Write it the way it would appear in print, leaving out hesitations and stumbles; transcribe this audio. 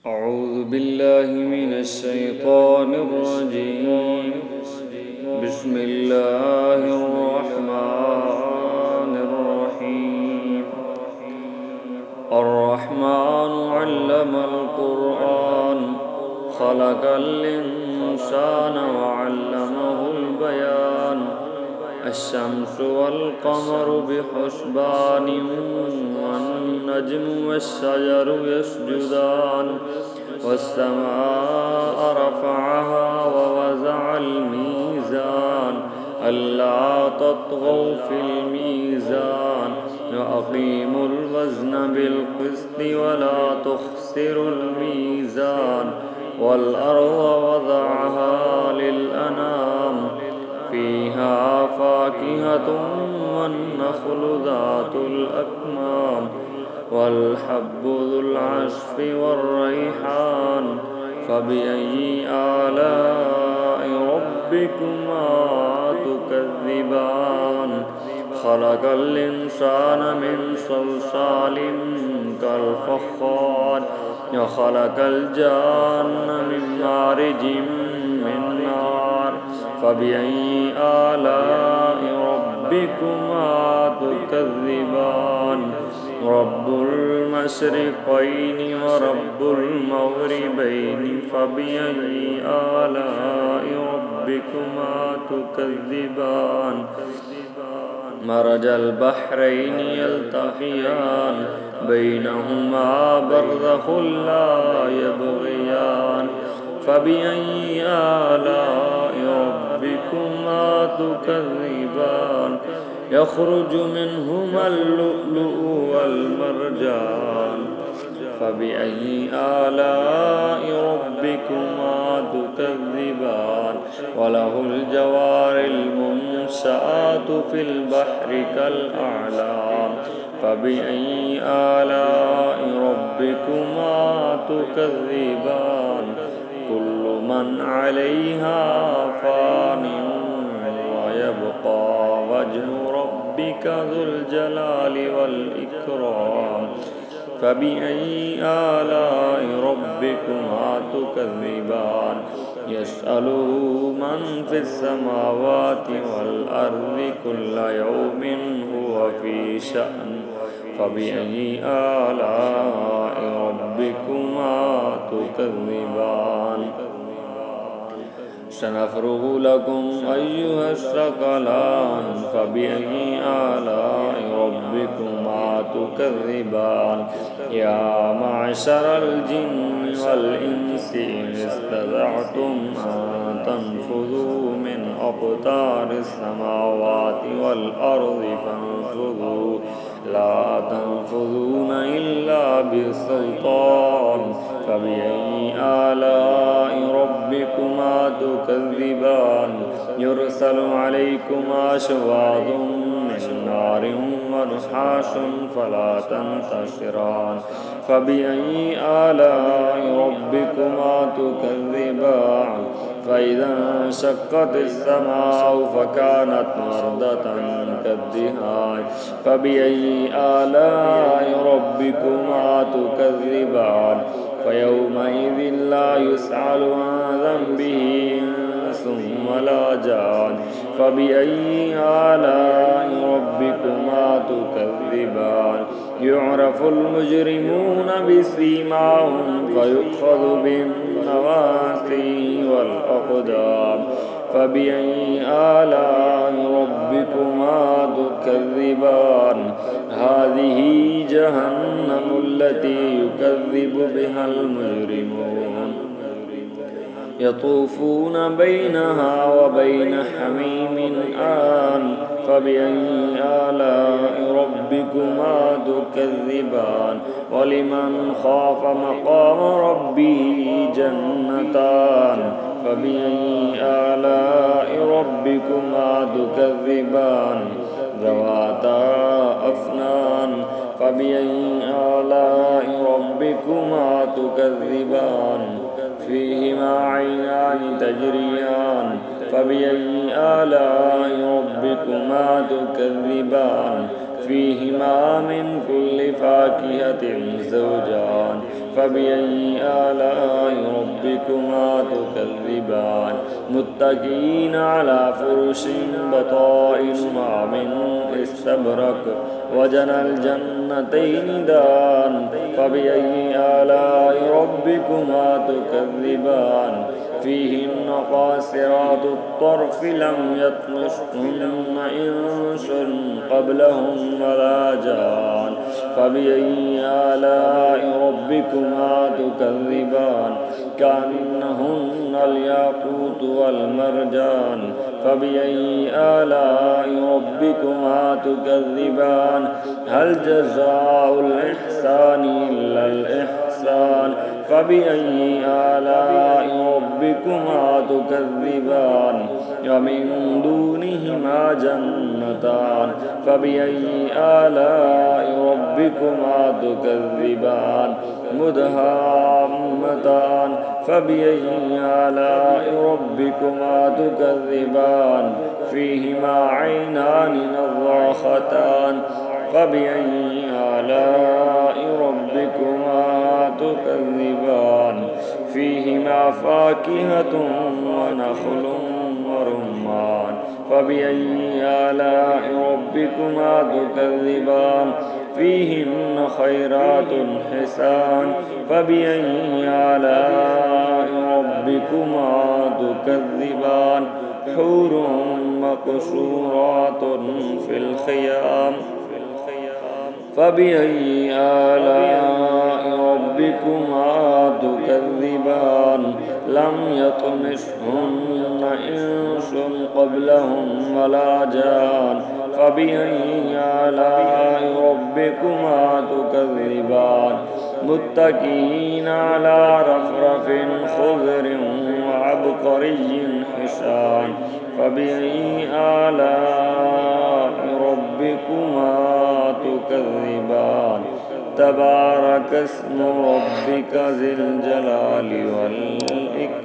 أعوذ بالله من الشيطان الرجيم. بسم الله الرحمن الرحيم. الرحمن علم القرآن خلق الإنسان وعلمه البيان. الشمس والقمر بحسبان والنجم والشجر يسجدان والسماء رفعها ووضع الميزان ألا تطغوا في الميزان وأقيموا الوزن بالقسط ولا تخسروا الميزان والأرض وضعها للأنام فيها فاكهة والنخل ذات الأكمام والحب ذو العصف والريحان. فبأي آلاء ربكما تكذبان؟ خلق الإنسان من صلصال كالفخار وخلق الجان من مارج من نار. فبأي آلاء ربكما تكذبان؟ رب المشرقين ورب المغربين. فبأي آلاء ربكما تكذبان؟ مرج البحرين يلتقيان بينهما برزخ لا يبغيان. فبأي آلاء ربكما تكذبان؟ يخرج منهما اللؤلؤ والمرجان. فبأي آلاء ربكما تكذبان؟ وله الجوار المنشآت في البحر كالأعلام. فبأي آلاء ربكما تكذبان؟ كل من عليها فان ويبقى وجه ربك ذو الجلال والإكرام. فبأي آلاء ربكما تكذبان؟ يسأله من في السماوات والأرض كل يوم هو في شأن. فبأي آلاء ربكما تكذبان؟ سنفرغ لكم أيها الثقلان. فبأي آلاء ربكما تكذبان؟ يا معشر الجن والإنس إن استطعتم أن تنفذوا من أقطار السماوات والأرض فانفذوا لا تنفذون إلا بسلطان. فبأي آلاء ربكما تكذبان؟ يرسل عليكما شواظ من نار ونحاس فلا تنتصران. فبأي آلاء ربكما تكذبان؟ فإذا انشقت السماء فكانت وردة كالدهان. فبأي آلاء ربكما تكذبان؟ فيومئذ لا يسأل عن ذنبه إنس ولا جان. فبأي آلاء ربكما تكذبان؟ يعرف المجرمون بسيماهم فيؤخذ بالنواصي والأقدام. فبأي آلاء ربكما تكذبان؟ هذه جهنم التي يكذب بها المجرمون يطوفون بينها وبين حميم آن. فبأي آلاء ربكما تكذبان؟ ولمن خاف مقام ربه جنتان. فبأي آلاء ربكما تكذبان؟ ذواتا أفنان. فبأي آلاء ربكما تكذبان؟ فيهما عينان تجريان. فبأي آلاء ربكما تكذبان؟ فيهما من كل فاكهة زوجان. فبأي آلاء ربكما تكذبان متكئين على فرش بطائنها من استبرق وجنى الجنتين دان فبأي آلاء ربكما تكذبان فيهن قاصرات الطرف لم يطمثهن إنس قبلهم ولا جان فبأي آلاء ربكما تكذبان كأنهن الياقوت والمرجان فبأي آلاء ربكما تكذبان هل جزاء الإحسان إلا الإحسان فبأي آلاء ربكما تكذبان ومن دونهما جنتان فبأي آلاء ربكما تكذبان مدهامتان فبأي آلاء ربكما تكذبان فيهما عينان نضاختان فبأي آلاء ربكما تكذبان فيهما فاكهة ونخل ورمان فبأي آلاء ربكما تكذبان فيهن خيرات حسان فبأي آلاء ربكما تكذبان حور مقصورات في الخيام فبأي آلاء ربكما تكذبان لم يطمثهن إنس قبلهم ولا جان فبأي آلاء ربكما تكذبان متكئين على رفرف خضر وعبقري حسان فبأي آلاء ربكما تكذبان تبارك اسم ربك ذي الجلال والإكرام